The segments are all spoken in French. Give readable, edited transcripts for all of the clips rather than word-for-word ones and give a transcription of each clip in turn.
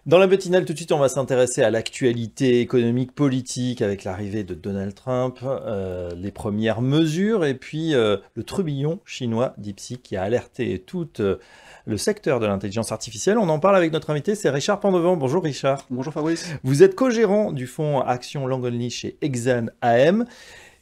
Dans la matinale, tout de suite, on va s'intéresser à l'actualité économique, politique, avec l'arrivée de Donald Trump, les premières mesures, et puis le trubillon chinois DeepSeek qui a alerté tout le secteur de l'intelligence artificielle. On en parle avec notre invité, c'est Richard Pandevant. Bonjour Richard. Bonjour Fabrice. Vous êtes co-gérant du fonds Action Long Only chez Exane AM.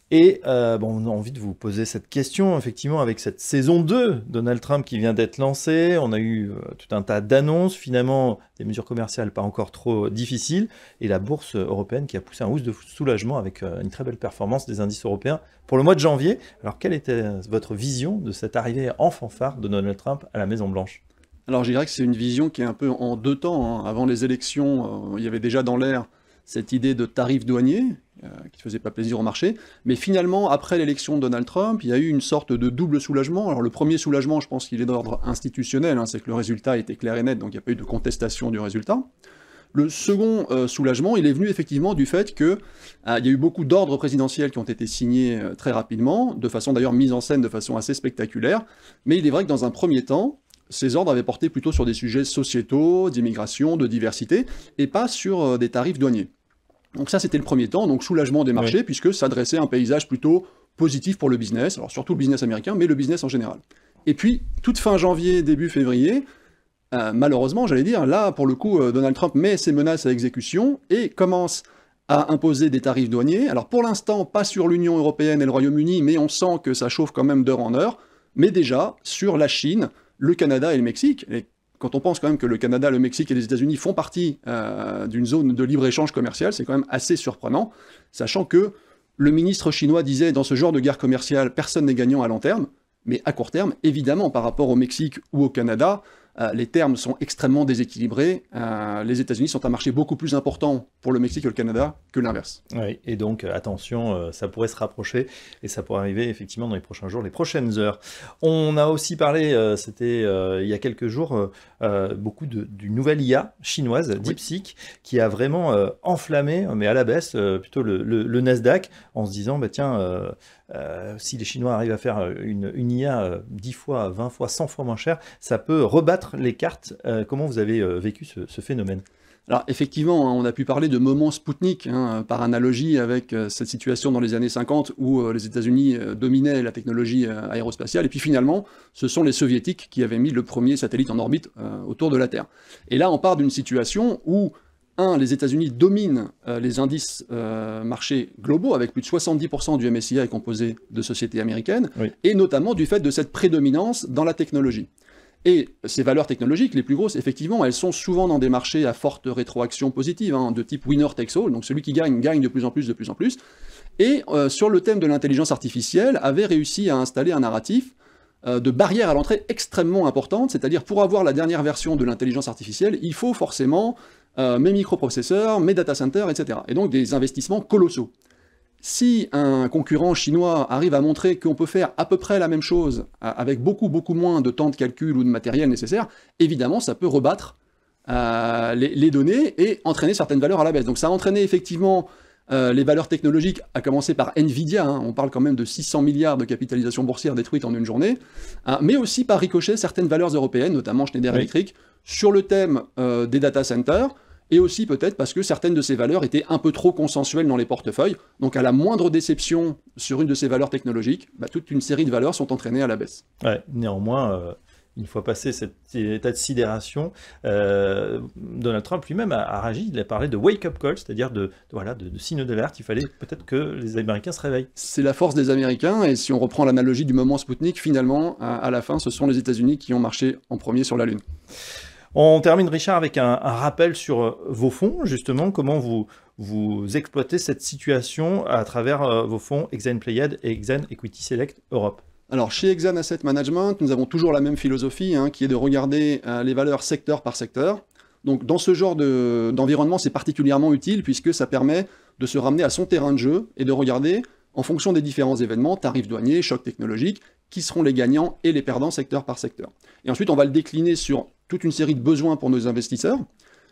Et on a envie de vous poser cette question, effectivement, avec cette saison 2, Donald Trump qui vient d'être lancé. On a eu tout un tas d'annonces, finalement, des mesures commerciales pas encore trop difficiles, et la bourse européenne qui a poussé un hausse de soulagement avec une très belle performance des indices européens pour le mois de janvier. Alors, quelle était votre vision de cette arrivée en fanfare de Donald Trump à la Maison-Blanche ? Alors, je dirais que c'est une vision qui est un peu en deux temps. Avant les élections, il y avait déjà dans l'air cette idée de tarifs douaniers, qui ne faisait pas plaisir au marché. Mais finalement, après l'élection de Donald Trump, il y a eu une sorte de double soulagement. Alors le premier soulagement, je pense qu'il est d'ordre institutionnel, c'est que le résultat était clair et net, donc il n'y a pas eu de contestation du résultat. Le second soulagement, il est venu effectivement du fait qu'il y a eu beaucoup d'ordres présidentiels qui ont été signés très rapidement, de façon d'ailleurs mise en scène de façon assez spectaculaire. Mais il est vrai que dans un premier temps, ces ordres avaient porté plutôt sur des sujets sociétaux, d'immigration, de diversité, et pas sur des tarifs douaniers. Donc ça, c'était le premier temps, donc soulagement des marchés, puisque ça dressait un paysage plutôt positif pour le business, alors surtout le business américain, mais le business en général. Et puis, toute fin janvier, début février, malheureusement, j'allais dire, là, pour le coup, Donald Trump met ses menaces à exécution et commence à imposer des tarifs douaniers. Alors pour l'instant, pas sur l'Union européenne et le Royaume-Uni, mais on sent que ça chauffe quand même d'heure en heure, mais déjà sur la Chine, le Canada et le Mexique. Et quand on pense quand même que le Canada, le Mexique et les États-Unis font partie d'une zone de libre-échange commercial, c'est quand même assez surprenant, sachant que le ministre chinois disait, dans ce genre de guerre commerciale, personne n'est gagnant à long terme, mais à court terme, évidemment, par rapport au Mexique ou au Canada, les termes sont extrêmement déséquilibrés. Les États-Unis sont un marché beaucoup plus important pour le Mexique et le Canada que l'inverse. Oui, et donc attention, ça pourrait se rapprocher et ça pourrait arriver effectivement dans les prochains jours, les prochaines heures. On a aussi parlé, c'était il y a quelques jours, beaucoup d'une nouvelle IA chinoise, DeepSeek, qui a vraiment enflammé, mais à la baisse, plutôt le Nasdaq, en se disant, tiens, si les Chinois arrivent à faire une IA 10 fois, 20 fois, 100 fois moins chère, ça peut rebattre les cartes. Comment vous avez vécu ce phénomène ? Alors effectivement, on a pu parler de moment Spoutnik, par analogie avec cette situation dans les années 50 où les États-Unis dominaient la technologie aérospatiale, et puis finalement, ce sont les Soviétiques qui avaient mis le premier satellite en orbite autour de la Terre. Et là, on part d'une situation où les États-Unis dominent les indices marchés globaux, avec plus de 70% du MSCI est composé de sociétés américaines, et notamment du fait de cette prédominance dans la technologie. Et ces valeurs technologiques, les plus grosses, effectivement, elles sont souvent dans des marchés à forte rétroaction positive, de type winner takes all, donc celui qui gagne, gagne de plus en plus, de plus en plus. Et sur le thème de l'intelligence artificielle, avait réussi à installer un narratif de barrière à l'entrée extrêmement importante, c'est-à-dire pour avoir la dernière version de l'intelligence artificielle, il faut forcément mes microprocesseurs, mes data centers, etc. Et donc des investissements colossaux. Si un concurrent chinois arrive à montrer qu'on peut faire à peu près la même chose avec beaucoup moins de temps de calcul ou de matériel nécessaire, évidemment ça peut rebattre les données et entraîner certaines valeurs à la baisse. Donc ça a entraîné effectivement les valeurs technologiques, à commencer par Nvidia, on parle quand même de 600 milliards de capitalisation boursière détruite en une journée, mais aussi par ricochet certaines valeurs européennes, notamment Schneider Electric, sur le thème des data centers, et aussi peut-être parce que certaines de ces valeurs étaient un peu trop consensuelles dans les portefeuilles. Donc à la moindre déception sur une de ces valeurs technologiques, toute une série de valeurs sont entraînées à la baisse. Ouais, néanmoins, une fois passé cet état de sidération, Donald Trump lui-même a réagi, il a parlé de wake-up call, c'est-à-dire de signaux d'alerte. Il fallait peut-être que les Américains se réveillent. C'est la force des Américains, et si on reprend l'analogie du moment Spoutnik, finalement, à la fin, ce sont les États-Unis qui ont marché en premier sur la Lune. On termine, Richard, avec un rappel sur vos fonds, justement, comment vous exploitez cette situation à travers vos fonds Exane Pléiades et Exane Equity Select Europe. Alors, chez Exane Asset Management, nous avons toujours la même philosophie, qui est de regarder les valeurs secteur par secteur. Donc, dans ce genre d'environnement, c'est particulièrement utile, puisque ça permet de se ramener à son terrain de jeu et de regarder, en fonction des différents événements, tarifs douaniers, chocs technologiques, qui seront les gagnants et les perdants secteur par secteur. Et ensuite, on va le décliner sur toute une série de besoins pour nos investisseurs.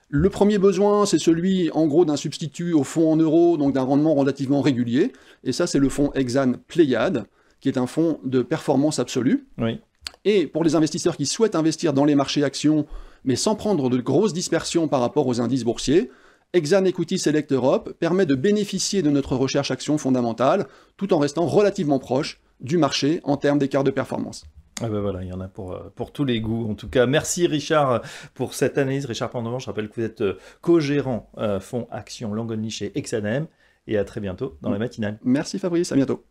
Le premier besoin, c'est celui, en gros, d'un substitut au fonds en euros, donc d'un rendement relativement régulier. Et ça, c'est le fonds Exane Pléiades, qui est un fonds de performance absolue. Oui. Et pour les investisseurs qui souhaitent investir dans les marchés actions, mais sans prendre de grosses dispersions par rapport aux indices boursiers. Exane Equity Select Europe permet de bénéficier de notre recherche action fondamentale tout en restant relativement proche du marché en termes d'écart de performance. Ah ben voilà, il y en a pour tous les goûts. En tout cas, merci Richard pour cette analyse. Richard Pandevant, je rappelle que vous êtes co-gérant fonds Action Long Only chez Exanem. Et à très bientôt dans la matinale. Merci Fabrice, à bientôt.